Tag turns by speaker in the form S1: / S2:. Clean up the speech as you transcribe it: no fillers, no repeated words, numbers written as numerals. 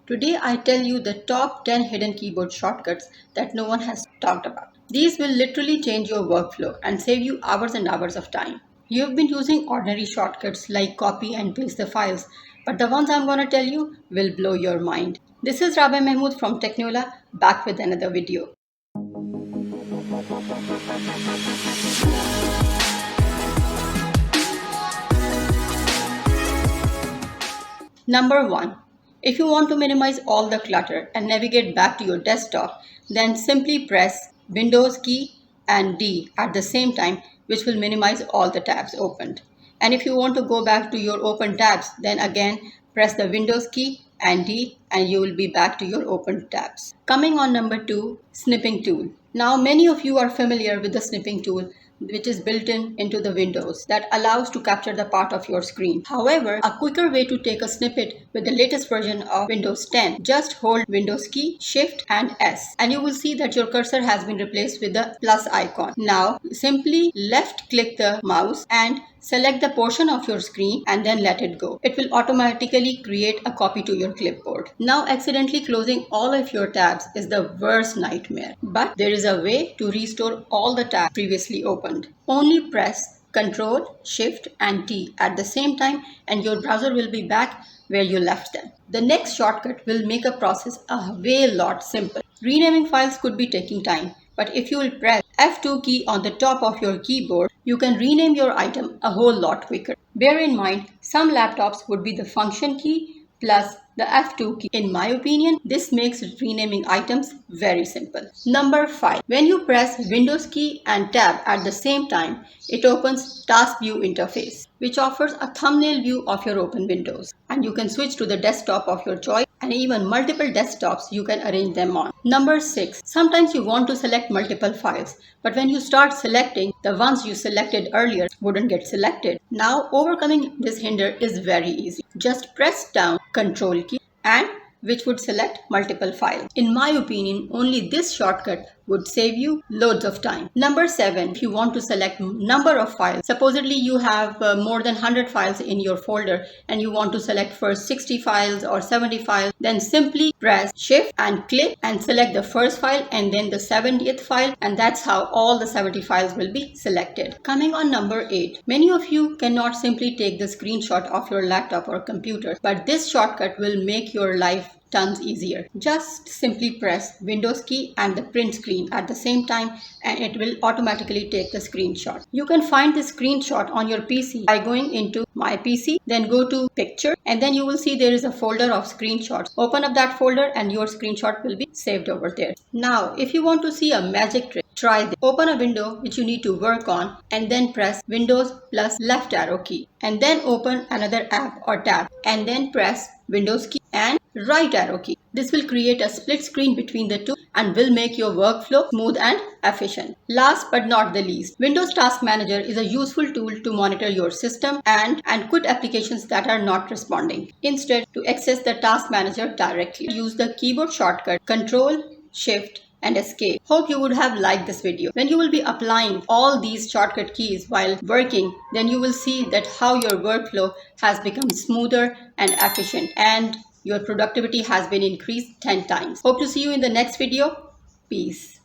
S1: Today I tell you the top 10 hidden keyboard shortcuts that no one has talked about. These will literally change your workflow and save you hours and hours of time. You've been using ordinary shortcuts like copy and paste the files, but the ones I'm gonna tell you will blow your mind. This is Rabia Mahmood from Technola, back with another video. Number 1. If you want to minimize all the clutter and navigate back to your desktop, then simply press Windows key and D at the same time, which will minimize all the tabs opened. And if you want to go back to your open tabs, then again press the Windows key and D and you will be back to your open tabs. Coming on number 2, snipping tool. Now many of you are familiar with the snipping tool, which is built into the Windows that allows to capture the part of your screen. However, a quicker way to take a snippet with the latest version of Windows 10, just hold Windows key, Shift and S, and you will see that your cursor has been replaced with the plus icon. Now simply left click the mouse and select the portion of your screen and then let it go. It will automatically create a copy to your clipboard. Now accidentally closing all of your tabs is the worst nightmare, but there is a way to restore all the tabs previously opened. Only press Ctrl, Shift and T at the same time and your browser will be back where you left them. The next shortcut will make a process a lot simpler. Renaming files could be taking time, but if you will press F2 key on the top of your keyboard, you can rename your item a whole lot quicker. Bear in mind, some laptops would be the function key plus the F2 key. In my opinion, this makes renaming items very simple. Number 5. When you press Windows key and tab at the same time, it opens Task View interface, which offers a thumbnail view of your open windows. And you can switch to the desktop of your choice, and even multiple desktops you can arrange them on. Number 6. Sometimes you want to select multiple files, but when you start selecting, the ones you selected earlier wouldn't get selected. Now overcoming this hinder is very easy. Just press down Ctrl key and which would select multiple files. In my opinion, only this shortcut would save you loads of time. Number 7, if you want to select number of files, supposedly you have more than 100 files in your folder and you want to select first 60 files or 70 files, then simply press Shift and click and select the first file and then the 70th file, and that's how all the 70 files will be selected. Coming on number 8, many of you cannot simply take the screenshot of your laptop or computer, but this shortcut will make your life tons easier. Just simply press Windows key and the print screen at the same time and it will automatically take the screenshot. You can find the screenshot on your PC by going into My PC, then go to Picture, and then you will see there is a folder of screenshots. Open up that folder and your screenshot will be saved over there. Now, if you want to see a magic trick, try this. Open a window which you need to work on and then press Windows plus left arrow key and then open another app or tab and then press Windows key and right arrow key. This will create a split screen between the two and will make your workflow smooth and efficient. Last but not the least, Windows Task Manager is a useful tool to monitor your system and quit applications that are not responding. Instead, to access the Task Manager directly, use the keyboard shortcut Ctrl, Shift and Escape. Hope you would have liked this video. When you will be applying all these shortcut keys while working, then you will see that how your workflow has become smoother and efficient and your productivity has been increased 10 times. Hope to see you in the next video. Peace.